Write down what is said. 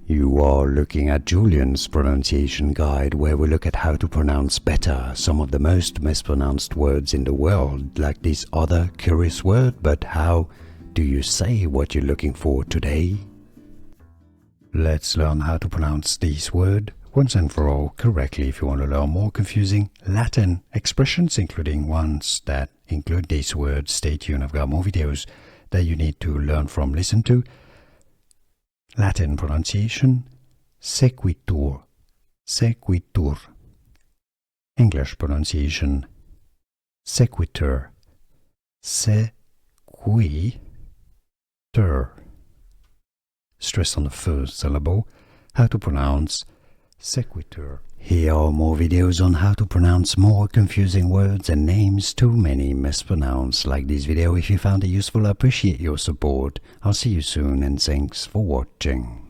You are looking at Julian's pronunciation guide, where we look at how to pronounce better some of the most mispronounced words in the world, like this other curious word. But how do you say what you're looking for today? Let's learn how to pronounce this word once and for all correctly. If you want to learn more confusing Latin expressions, including ones that include this word, stay tuned. I've got more videos that you need to learn from, listen to. Latin pronunciation, sequitur, sequitur. English pronunciation, sequitur, sequitur. Stress on the first syllable. How to pronounce sequitur. Here are more videos on how to pronounce more confusing words and names too many mispronounced. Like this video if you found it useful. I appreciate your support. I'll see you soon and thanks for watching.